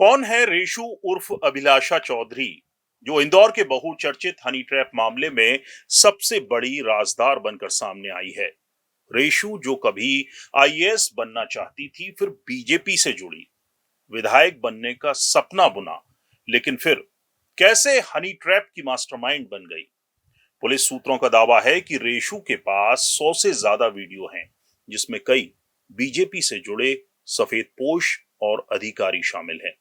कौन है रेशु उर्फ अभिलाषा चौधरी, जो इंदौर के बहुचर्चित हनी ट्रैप मामले में सबसे बड़ी राजदार बनकर सामने आई है। रेशु जो कभी आईएएस बनना चाहती थी, फिर बीजेपी से जुड़ी, विधायक बनने का सपना बुना, लेकिन फिर कैसे हनी ट्रैप की मास्टरमाइंड बन गई। पुलिस सूत्रों का दावा है कि रेशु के पास 100 से ज्यादा वीडियो हैं, जिसमें कई बीजेपी से जुड़े सफेद पोश और अधिकारी शामिल हैं।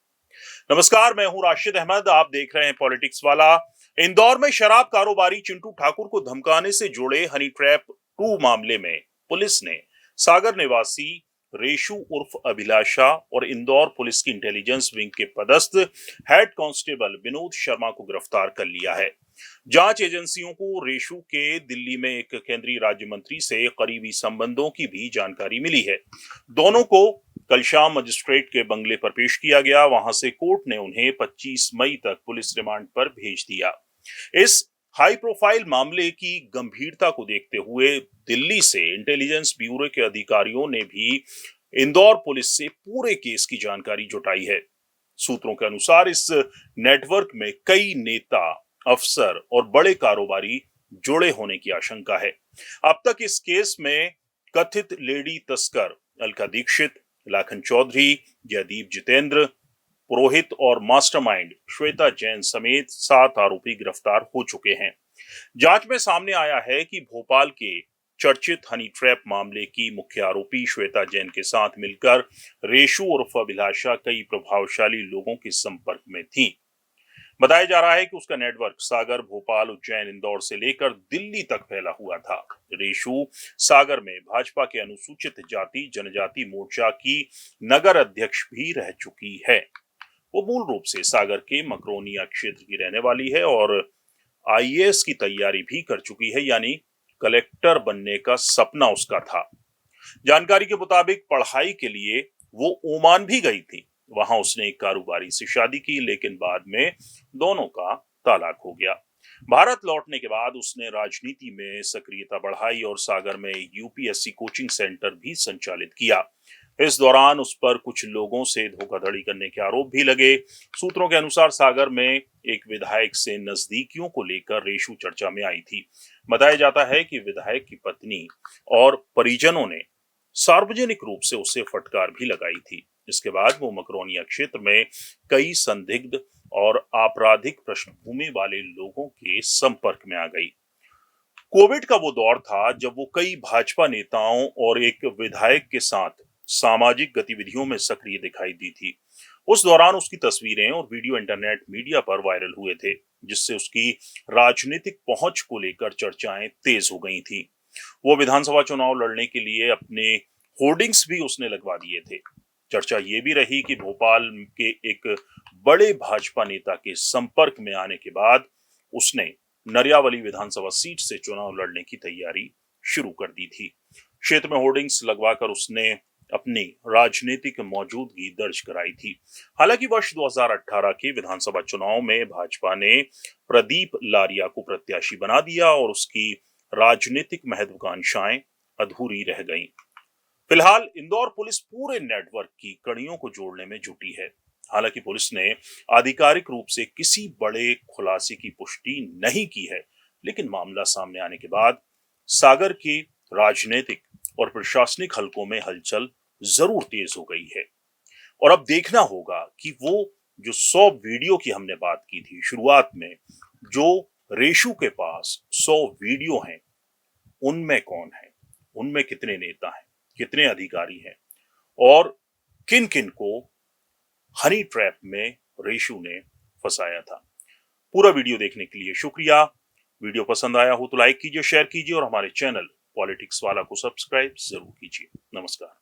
नमस्कार, मैं हूं राशिद अहमद। आप देख रहे हैं पॉलिटिक्स वाला। इंदौर में शराब कारोबारी चिंटू ठाकुर को धमकाने से जुड़े हनी ट्रैप 2 मामले में पुलिस ने सागर निवासी रेशु उर्फ अभिलाषा और इंदौर पुलिस की इंटेलिजेंस विंग के पदस्थ हेड कांस्टेबल विनोद शर्मा को गिरफ्तार कर लिया है। जांच एजेंसियों को रेशु के दिल्ली में एक केंद्रीय राज्य मंत्री से करीबी संबंधों की भी जानकारी मिली है। दोनों को कल शाम मजिस्ट्रेट के बंगले पर पेश किया गया। वहां से कोर्ट ने उन्हें 25 मई तक पुलिस रिमांड पर भेज दिया। इस हाई प्रोफाइल मामले की गंभीरता को देखते हुए दिल्ली से इंटेलिजेंस ब्यूरो के अधिकारियों ने भी इंदौर पुलिस से पूरे केस की जानकारी जुटाई है। सूत्रों के अनुसार इस नेटवर्क में कई नेता, अफसर और बड़े कारोबारी जुड़े होने की आशंका है। अब तक इस केस में कथित लेडी तस्कर अलका दीक्षित, लाखन चौधरी, जयदीप जितेंद्र, पुरोहित और मास्टरमाइंड श्वेता जैन समेत 7 आरोपी गिरफ्तार हो चुके हैं। जांच में सामने आया है कि भोपाल के चर्चित हनी ट्रैप मामले की मुख्य आरोपी श्वेता जैन के साथ मिलकर रेशु उर्फ अभिलाषा कई प्रभावशाली लोगों के संपर्क में थी। बताया जा रहा है कि उसका नेटवर्क सागर, भोपाल, उज्जैन, इंदौर से लेकर दिल्ली तक फैला हुआ था। रेशु सागर में भाजपा के अनुसूचित जाति जनजाति मोर्चा की नगर अध्यक्ष भी रह चुकी है। वो मूल रूप से सागर के मकरोनिया क्षेत्र की रहने वाली है और आईएएस की तैयारी भी कर चुकी है, यानी कलेक्टर बनने का सपना उसका था। जानकारी के मुताबिक पढ़ाई के लिए वो ओमान भी गई थी। वहां उसने एक कारोबारी से शादी की, लेकिन बाद में दोनों का तलाक हो गया। भारत लौटने के बाद उसने राजनीति में सक्रियता बढ़ाई और सागर में यूपीएससी कोचिंग सेंटर भी संचालित किया। इस दौरान उस पर कुछ लोगों से धोखाधड़ी करने के आरोप भी लगे। सूत्रों के अनुसार सागर में एक विधायक से नजदीकियों को लेकर रेशु चर्चा में आई थी। बताया जाता है कि विधायक की पत्नी और परिजनों ने सार्वजनिक रूप से उसे फटकार भी लगाई थी। इसके बाद वो मकरोनिया क्षेत्र में कई संदिग्ध और आपराधिक पृष्ठभूमि वाले लोगों के संपर्क में आ गई। कोविड का वो दौर था जब वो कई भाजपा नेताओं और एक विधायक के साथ सामाजिक गतिविधियों में सक्रिय दिखाई दी थी। उस दौरान उसकी तस्वीरें और वीडियो इंटरनेट मीडिया पर वायरल हुए थे, जिससे उसकी राजनीतिक पहुंच को लेकर चर्चाएं तेज हो गई थी। वो विधानसभा चुनाव लड़ने के लिए अपने होर्डिंग्स भी उसने लगवा दिए थे। चर्चा ये भी रही कि भोपाल के एक बड़े भाजपा नेता के संपर्क में आने के बाद उसने नरियावली विधानसभा सीट से चुनाव लड़ने की तैयारी शुरू कर दी थी। क्षेत्र में होर्डिंग्स लगवाकर उसने अपनी राजनीतिक मौजूदगी दर्ज कराई थी। हालांकि वर्ष 2018 के विधानसभा चुनाव में भाजपा ने प्रदीप लारिया को प्रत्याशी बना दिया और उसकी राजनीतिक महत्वाकांक्षाएं अधूरी रह गईं। फिलहाल इंदौर पुलिस पूरे नेटवर्क की कड़ियों को जोड़ने में जुटी है। हालांकि पुलिस ने आधिकारिक रूप से किसी बड़े खुलासे की पुष्टि नहीं की है, लेकिन मामला सामने आने के बाद सागर की राजनीतिक और प्रशासनिक हलकों में हलचल जरूर तेज हो गई है। और अब देखना होगा कि वो जो 100 वीडियो की हमने बात की थी शुरुआत में, जो रेशु के पास 100 वीडियो हैं, उनमें कौन है, उनमें कितने नेता हैं, कितने अधिकारी हैं और किन किन को हनी ट्रैप में रेशु ने फंसाया था। पूरा वीडियो देखने के लिए शुक्रिया। वीडियो पसंद आया हो तो लाइक कीजिए, शेयर कीजिए और हमारे चैनल पॉलिटिक्स वाला को सब्सक्राइब जरूर कीजिए। नमस्कार।